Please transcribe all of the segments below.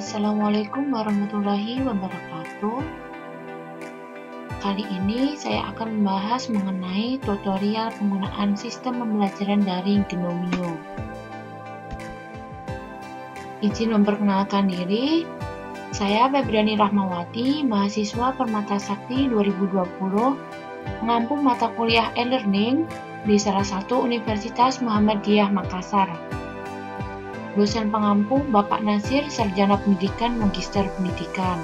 Assalamualaikum warahmatullahi wabarakatuh. Kali ini saya akan membahas mengenai tutorial penggunaan sistem pembelajaran daring Gnomio. Izin memperkenalkan diri, saya Febriani Rahmawati, mahasiswa Permata Sakti 2020, mengampu mata kuliah e-learning di salah satu Universitas Muhammadiyah Makassar. Dosen pengampu Bapak Nasir, Sarjana Pendidikan, Magister Pendidikan.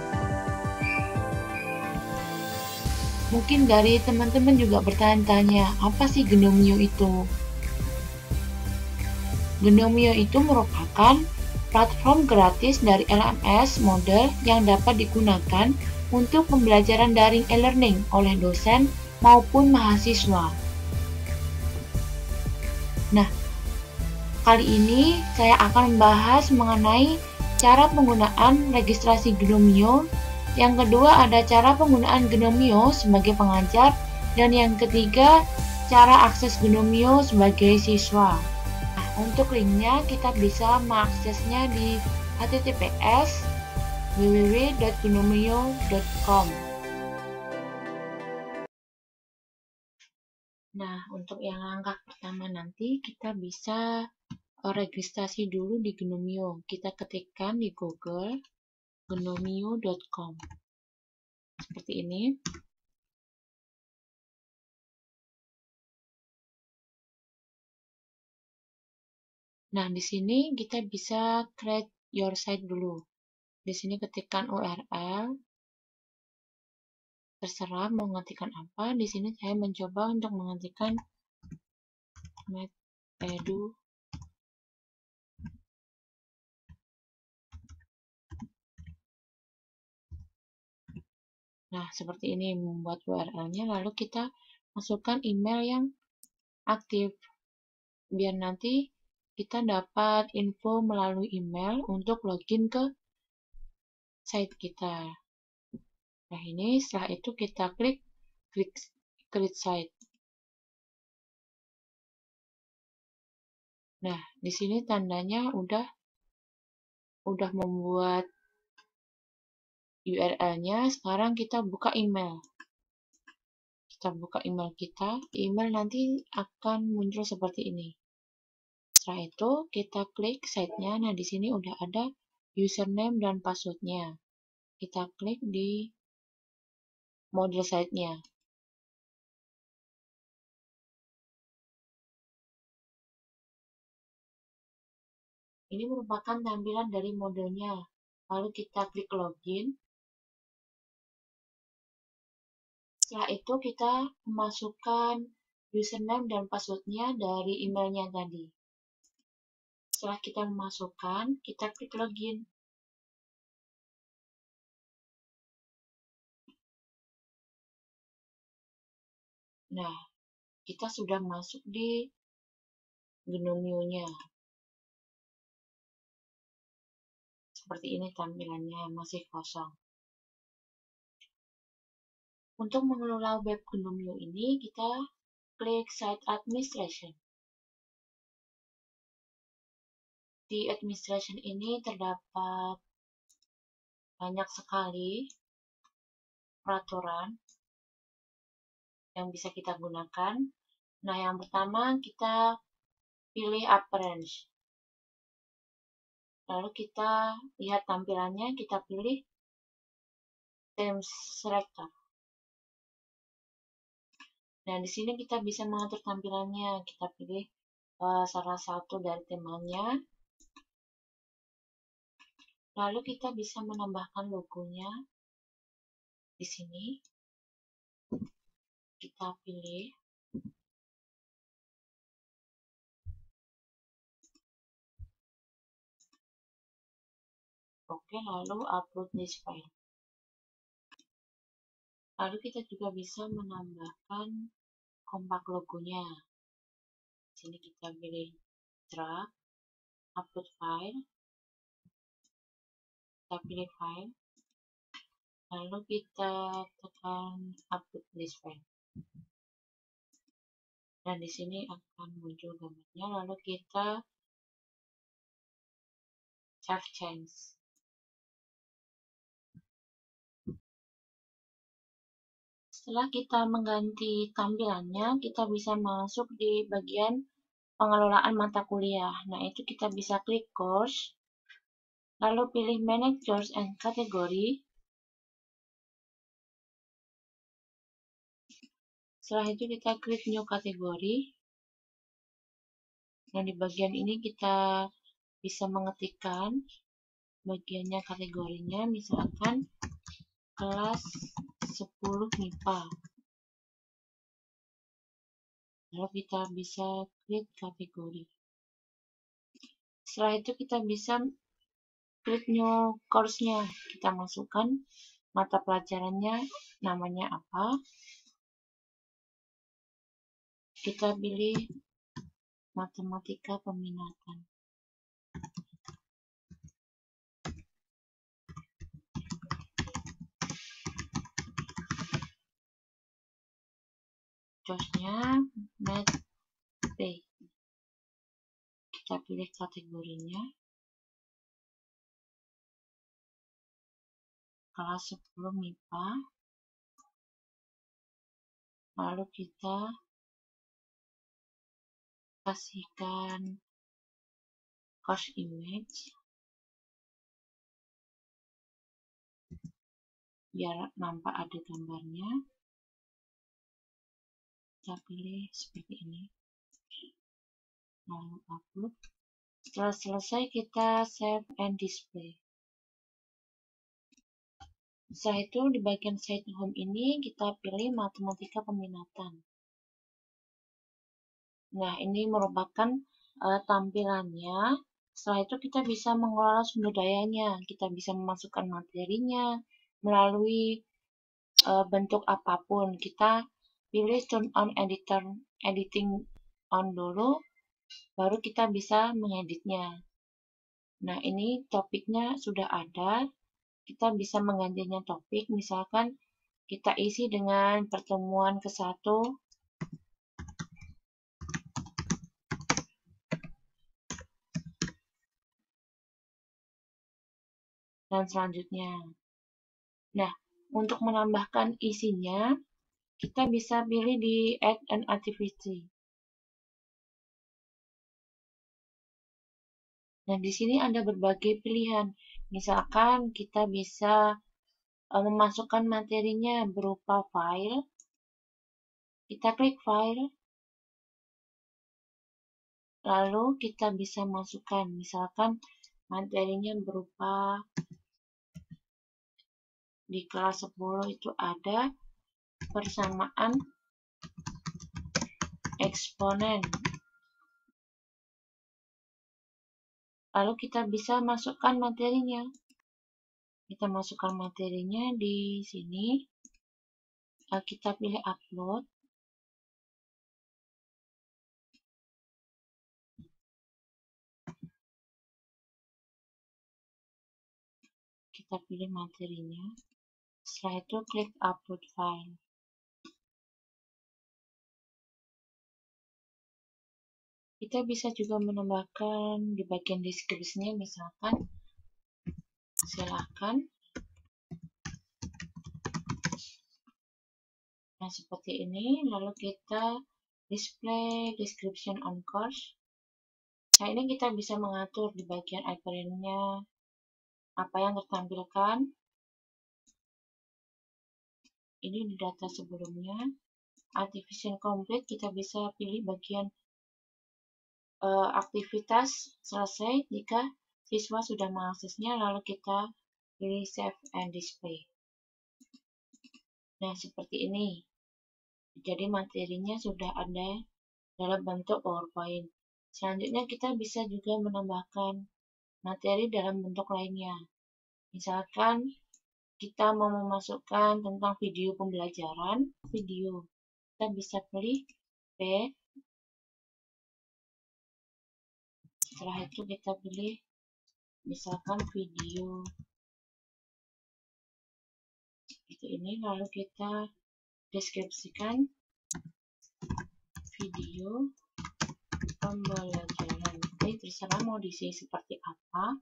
Mungkin dari teman-teman juga bertanya-tanya, apa sih Gnomio itu? Gnomio itu merupakan platform gratis dari LMS Moodle yang dapat digunakan untuk pembelajaran daring e-learning oleh dosen maupun mahasiswa. Nah, kali ini saya akan membahas mengenai cara penggunaan registrasi Gnomio. Yang kedua ada cara penggunaan Gnomio sebagai pengajar, dan yang ketiga cara akses Gnomio sebagai siswa. Nah, untuk linknya kita bisa mengaksesnya di https://www.gnomio.com. Nah, untuk yang langkah pertama nanti kita bisa registrasi dulu di Gnomio. Kita ketikkan di Google gnomio.com. Seperti ini. Nah, di sini kita bisa create your site dulu. Di sini ketikkan URL. Terserah mau mengetikkan apa. Di sini saya mencoba untuk mengetikkan Edu. Nah, seperti ini membuat URL-nya, lalu kita masukkan email yang aktif biar nanti kita dapat info melalui email untuk login ke site kita. Nah, ini setelah itu kita klik create site. Nah, di sini tandanya udah membuat URL-nya. Sekarang kita buka email. Kita buka email kita. Email nanti akan muncul seperti ini. Setelah itu kita klik site-nya. Nah, di sini udah ada username dan password-nya. Kita klik di model site-nya. Ini merupakan tampilan dari modelnya. Lalu kita klik login. Setelah itu kita memasukkan username dan password-nya dari emailnya tadi. Setelah kita memasukkan, kita klik login. Nah, kita sudah masuk di Gnomio-nya. Seperti ini tampilannya, masih kosong. Untuk mengelola web Gnomio ini, kita klik Site Administration. Di Administration ini terdapat banyak sekali peraturan yang bisa kita gunakan. Nah, yang pertama kita pilih Appearance. Lalu kita lihat tampilannya, kita pilih Theme Selector. Nah, di sini kita bisa mengatur tampilannya. Kita pilih salah satu dari temanya. Lalu kita bisa menambahkan logonya. Di sini kita pilih. Oke, lalu upload this file. Lalu kita juga bisa menambahkan kompak logonya. Di sini kita pilih drag, upload file. Kita pilih file. Lalu kita tekan upload this file. Dan di sini akan muncul gambarnya. Lalu kita save change. Setelah kita mengganti tampilannya, kita bisa masuk di bagian pengelolaan mata kuliah. Nah, itu kita bisa klik course, lalu pilih manage course and category. Setelah itu kita klik new kategori. Nah, di bagian ini kita bisa mengetikkan bagiannya kategorinya, misalkan kelas 10 MIPA. Lalu kita bisa klik kategori. Setelah itu kita bisa klik new course-nya. Kita masukkan mata pelajarannya, namanya apa. Kita pilih matematika peminatan. Course-nya Math B. Kita pilih kategorinya, kelas 10 MIPA. Lalu kita kasihkan course image biar nampak ada gambarnya. Kita pilih seperti ini, lalu upload. Setelah selesai kita save and display. Setelah itu di bagian site home ini kita pilih matematika peminatan. Nah, ini merupakan tampilannya. Setelah itu kita bisa mengelola sumber dayanya. Kita bisa memasukkan materinya melalui bentuk apapun. Kita pilih turn on editing on dulu, baru kita bisa mengeditnya. Nah, ini topiknya sudah ada. Kita bisa menggantinya topik, misalkan kita isi dengan pertemuan ke-1 dan selanjutnya. Nah, untuk menambahkan isinya, kita bisa pilih di add an activity. Nah, di sini ada berbagai pilihan. Misalkan kita bisa memasukkan materinya berupa file. Kita klik file. Lalu kita bisa masukkan, misalkan materinya berupa di kelas 10 itu ada persamaan eksponen. Lalu kita bisa masukkan materinya. Kita masukkan materinya di sini. Kita pilih upload. Kita pilih materinya. Setelah itu klik upload file. Kita bisa juga menambahkan di bagian deskripsinya, misalkan silakan. Nah, seperti ini. Lalu kita display description on course. Nah, ini kita bisa mengatur di bagian icon-nya apa yang tertampilkan. Ini di data sebelumnya. Activation complete, kita bisa pilih bagian aktivitas selesai jika siswa sudah mengaksesnya, lalu kita pilih save and display. Nah, seperti ini. Jadi materinya sudah ada dalam bentuk PowerPoint. Selanjutnya kita bisa juga menambahkan materi dalam bentuk lainnya. Misalkan kita mau memasukkan tentang video pembelajaran, video. Kita bisa pilih P. Setelah itu kita pilih misalkan video seperti ini, lalu kita deskripsikan video pembelajaran. Jadi terserah mau diisi seperti apa.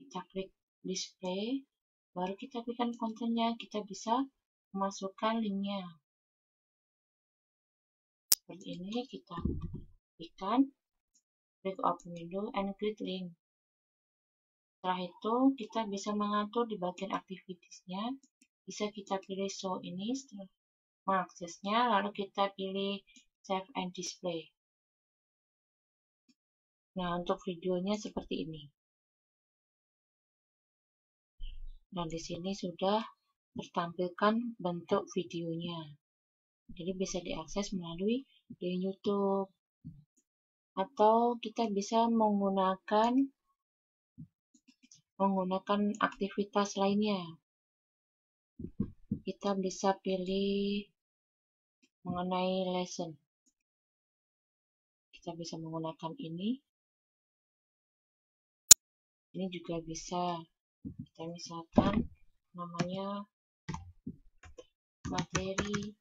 Kita klik display, baru kita pilihkan kontennya. Kita bisa masukkan linknya. Seperti ini, kita klikkan, klik open window, and klik link. Setelah itu, kita bisa mengatur di bagian activitiesnya. Bisa kita pilih show ini setelah mengaksesnya, lalu kita pilih save and display. Nah, untuk videonya seperti ini. Nah, di sini sudah tertampilkan bentuk videonya. Jadi bisa diakses melalui link YouTube. Atau kita bisa menggunakan aktivitas lainnya. Kita bisa pilih mengenai lesson. Kita bisa menggunakan ini. Ini juga bisa. Kita misalkan namanya materi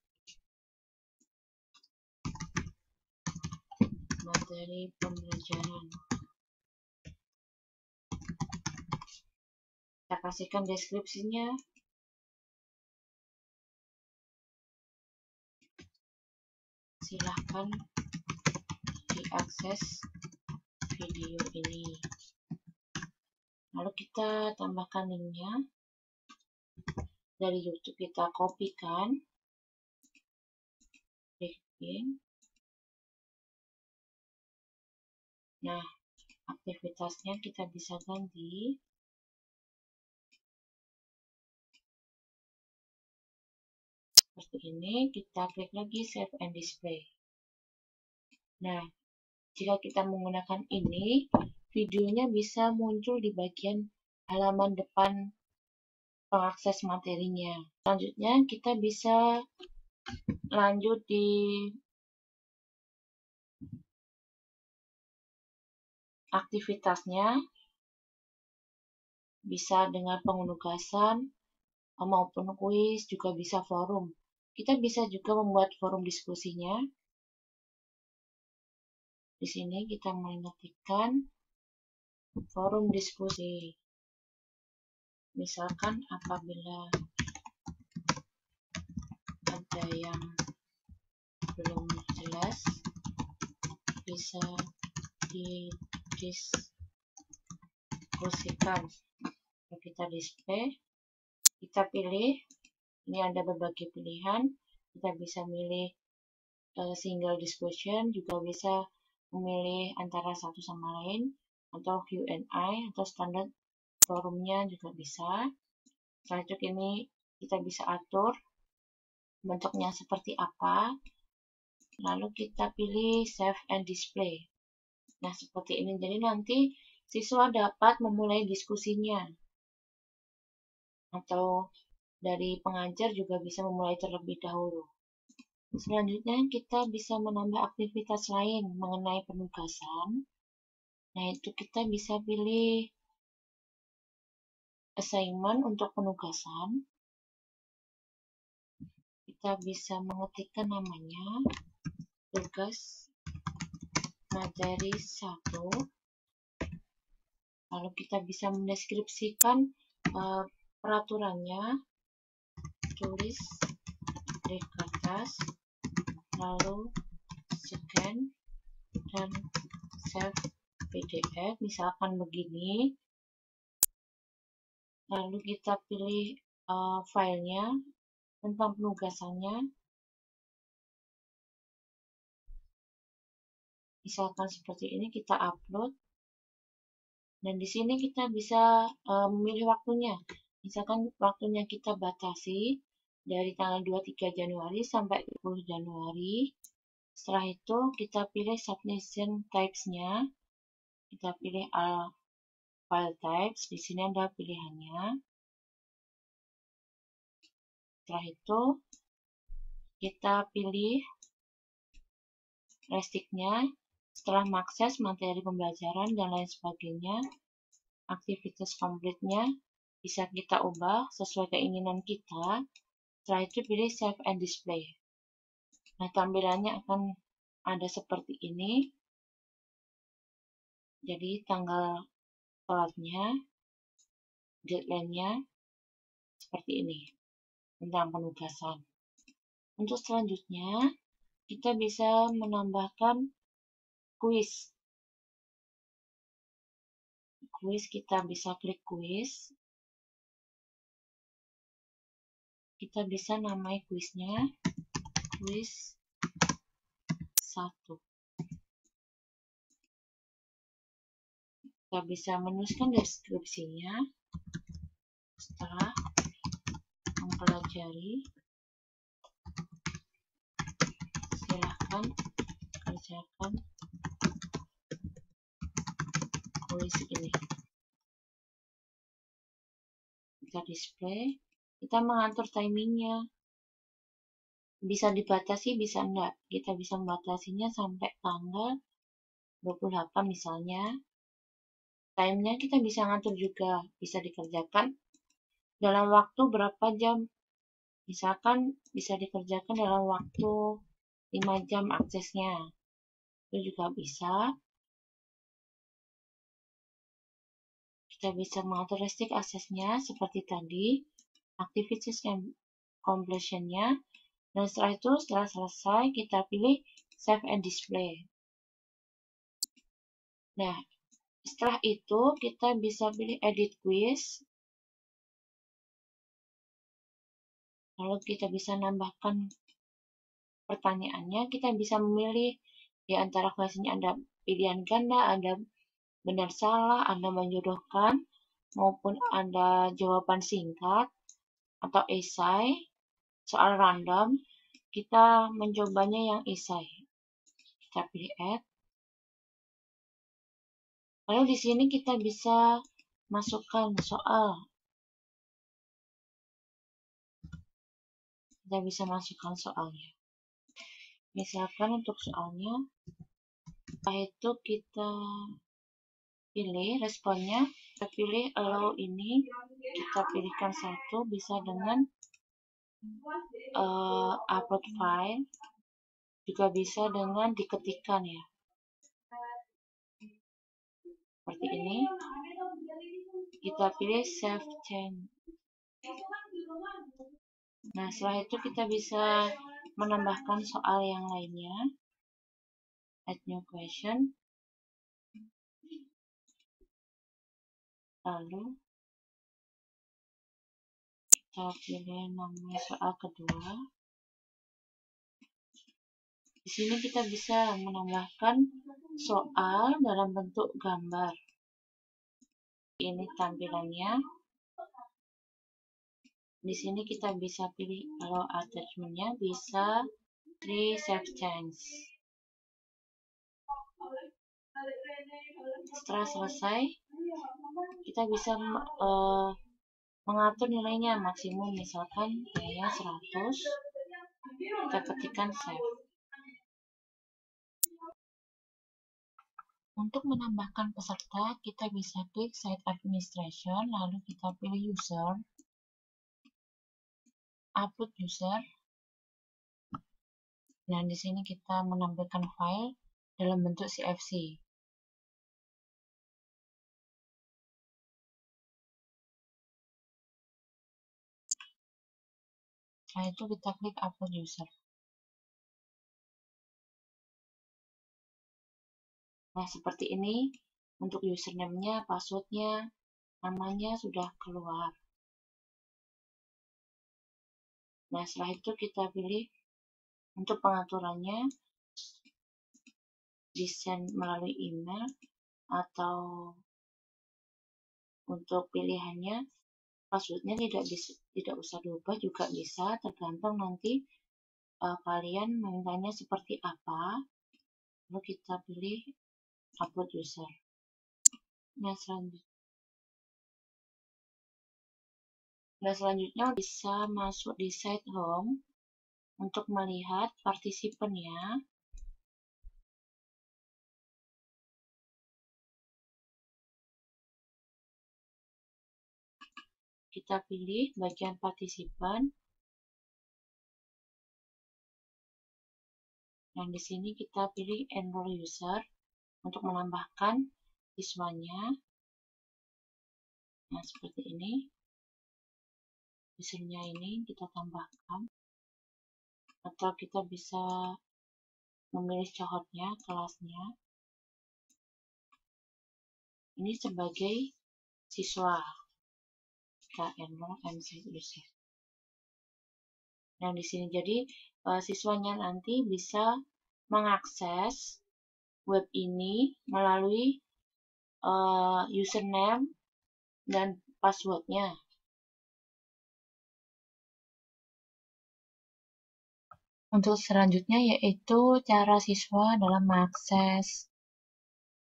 pembelajaran. Kita kasihkan deskripsinya. Silahkan diakses video ini. Lalu kita tambahkan linknya. Dari YouTube kita kopikan. Klik link. Nah, aktivitasnya kita bisa ganti. Seperti ini, kita klik lagi save and display. Nah, jika kita menggunakan ini, videonya bisa muncul di bagian halaman depan pengakses materinya. Selanjutnya, kita bisa lanjut di aktivitasnya, bisa dengan penugasan maupun kuis, juga bisa forum. Kita bisa juga membuat forum diskusinya. Di sini kita mengetikkan forum diskusi. Misalkan apabila ada yang belum jelas, bisa didiskusikan. Kita display, kita pilih. Ini ada berbagai pilihan. Kita bisa milih single discussion, juga bisa memilih antara satu sama lain, atau Q&A, atau standar forumnya juga bisa. Setelah itu ini kita bisa atur bentuknya seperti apa. Lalu kita pilih save and display. Nah, seperti ini. Jadi nanti siswa dapat memulai diskusinya. Atau dari pengajar juga bisa memulai terlebih dahulu. Selanjutnya kita bisa menambah aktivitas lain mengenai penugasan. Nah, itu kita bisa pilih assignment untuk penugasan. Kita bisa mengetikkan namanya tugas materi 1. Lalu kita bisa mendeskripsikan peraturannya, tulis di kertas, lalu scan dan save PDF, misalkan begini. Lalu kita pilih filenya tentang penugasannya, misalkan seperti ini. Kita upload, dan di sini kita bisa memilih waktunya. Misalkan waktunya kita batasi dari tanggal 23 Januari sampai 10 Januari. Setelah itu kita pilih submission types-nya. Kita pilih file types. Di sini ada pilihannya. Setelah itu kita pilih restrict-nya. Setelah mengakses materi pembelajaran dan lain sebagainya, aktivitas complete-nya bisa kita ubah sesuai keinginan kita. Setelah itu pilih save and display. Nah, tampilannya akan ada seperti ini. Jadi tanggal telatnya, deadline-nya seperti ini. tentang penugasan. Untuk selanjutnya, kita bisa menambahkan kuis. Kita bisa klik kuis. Kita bisa namai kuisnya kuis 1. Kita bisa menuliskan deskripsinya. Setelah mempelajari, silakan kerjakan kuis ini. Kita display, kita mengatur timingnya. Bisa dibatasi, bisa enggak. Kita bisa membatasinya sampai tanggal 28 misalnya. Time-nya kita bisa ngatur juga, bisa dikerjakan dalam waktu berapa jam. Misalkan bisa dikerjakan dalam waktu 5 jam aksesnya. Itu juga bisa. Kita bisa mengatur restrict aksesnya seperti tadi, activities completion-nya, dan setelah itu, setelah selesai, kita pilih save and display. Nah, setelah itu kita bisa pilih edit quiz. Lalu kita bisa nambahkan pertanyaannya. Kita bisa memilih di antara kuesinya ada pilihan ganda, ada benar salah, ada menjodohkan, maupun ada jawaban singkat atau esai, soal random. Kita mencobanya yang esai. Kita pilih add. Lalu di sini kita bisa masukkan soal. Kita bisa masukkan soalnya. Misalkan untuk soalnya, setelah itu kita pilih responnya, kita pilih allow ini, kita pilihkan 1, bisa dengan upload file, juga bisa dengan diketikkan ya. Seperti ini. Kita pilih save change. Nah, setelah itu kita bisa menambahkan soal yang lainnya. Add new question. Lalu kita pilih nama soal kedua. Di sini kita bisa menambahkan soal dalam bentuk gambar. Ini tampilannya. Di sini kita bisa pilih kalau attachment-nya bisa save change. Setelah selesai, kita bisa mengatur nilainya maksimum, misalkan nilainya 100. Kita ketikkan save. Untuk menambahkan peserta, kita bisa klik Site Administration, lalu kita pilih User, Upload User. Nah, di sini kita menampilkan file dalam bentuk CFC. Setelah itu kita klik Upload User. Nah, seperti ini untuk username-nya, password-nya, namanya sudah keluar. Nah, setelah itu kita pilih untuk pengaturannya, di-send melalui email, atau untuk pilihannya passwordnya tidak usah diubah juga bisa, tergantung nanti kalian mintanya seperti apa. Lalu kita pilih upload user. Nah, selanjutnya bisa masuk di site home untuk melihat partisipannya. Kita pilih bagian partisipan. Dan di sini kita pilih enroll user untuk menambahkan siswanya. Nah, seperti ini. usernya ini kita tambahkan, atau kita bisa memilih cohortnya, kelasnya. Ini sebagai siswa, kita enroll and set user. Nah, di sini jadi siswanya nanti bisa mengakses web ini melalui username dan passwordnya. Untuk selanjutnya yaitu cara siswa dalam mengakses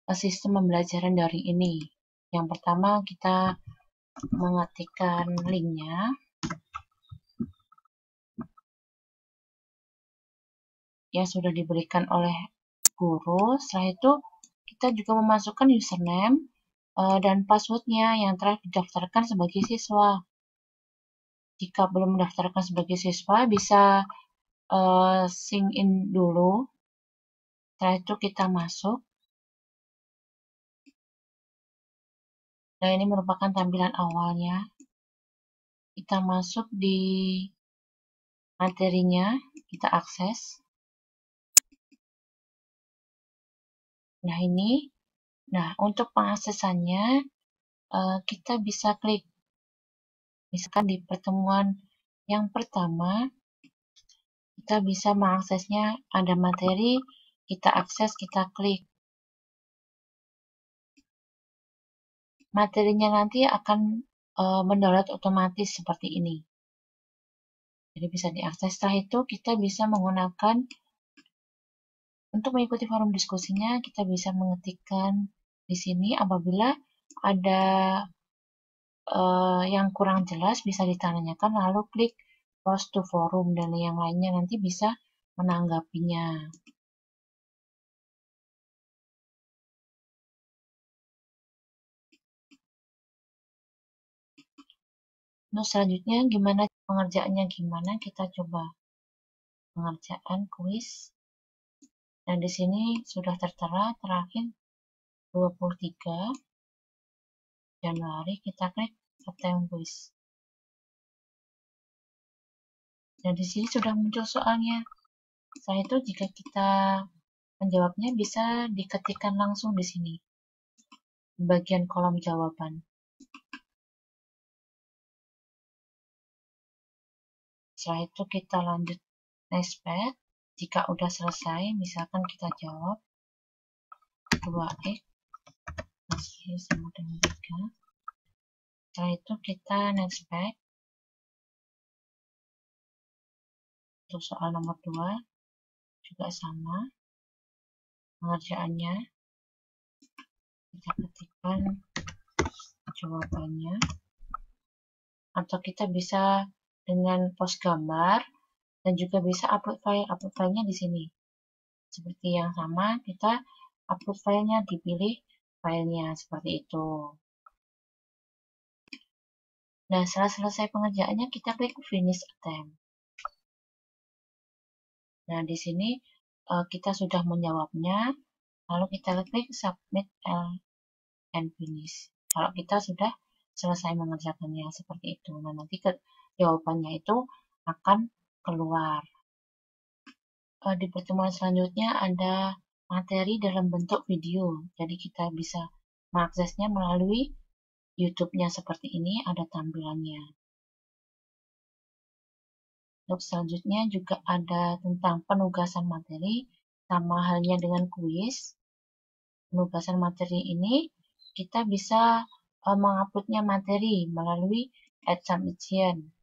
sistem pembelajaran daring ini. Yang pertama kita mengetikkan linknya. Yang sudah diberikan oleh guru. Setelah itu kita juga memasukkan username dan passwordnya yang telah didaftarkan sebagai siswa. Jika belum mendaftarkan sebagai siswa, bisa sign in dulu. Setelah itu kita masuk. Nah, ini merupakan tampilan awalnya. Kita masuk di materinya, kita akses. Nah, ini. Nah, untuk pengaksesannya, kita bisa klik. Misalkan di pertemuan yang pertama, kita bisa mengaksesnya, ada materi, kita akses, kita klik. Materinya nanti akan mendownload otomatis seperti ini. Jadi bisa diakses. Setelah itu kita bisa menggunakan, untuk mengikuti forum diskusinya, kita bisa mengetikkan di sini apabila ada yang kurang jelas bisa ditanyakan, lalu klik post to forum dan yang lainnya nanti bisa menanggapinya. Nah, selanjutnya gimana pengerjaannya, gimana kita coba pengerjaan kuis. Nah, di sini sudah tertera terakhir 23 Januari, kita klik attempt kuis. Dan di sini sudah muncul soalnya. Setelah itu jika kita menjawabnya bisa diketikkan langsung di sini, di bagian kolom jawaban. Setelah itu kita lanjut next page. Jika udah selesai, misalkan kita jawab 2x masih sama dengan 3. Setelah itu kita next page. Untuk soal nomor 2 juga sama. Pengerjaannya kita ketikkan jawabannya. Atau kita bisa dengan post gambar dan juga bisa upload file. Upload filenya di sini. Seperti yang sama, kita upload filenya, dipilih filenya seperti itu. Nah, setelah selesai pengerjaannya, kita klik finish attempt. Nah, di sini kita sudah menjawabnya, lalu kita klik submit and finish. Kalau kita sudah selesai mengerjakannya seperti itu. Nah, nanti jawabannya itu akan keluar. Di pertemuan selanjutnya ada materi dalam bentuk video. Jadi kita bisa mengaksesnya melalui YouTube-nya seperti ini, ada tampilannya. Untuk selanjutnya juga ada tentang penugasan materi, sama halnya dengan kuis. Penugasan materi ini kita bisa menguploadnya materi melalui Add Submission.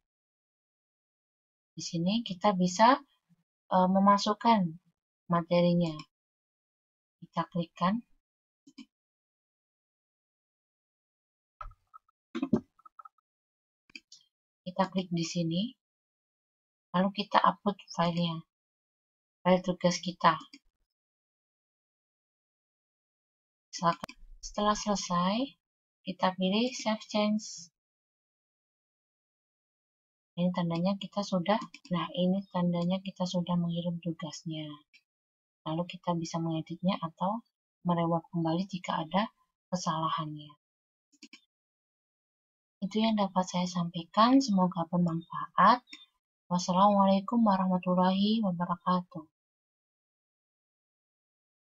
Di sini kita bisa memasukkan materinya. Kita klikkan. Kita klik di sini. Lalu kita upload filenya. File tugas kita. Setelah selesai, kita pilih Save Change. Ini tandanya kita sudah, ini tandanya kita sudah mengirim tugasnya. Lalu kita bisa mengeditnya atau mereward kembali jika ada kesalahannya. Itu yang dapat saya sampaikan, semoga bermanfaat. Wassalamualaikum warahmatullahi wabarakatuh.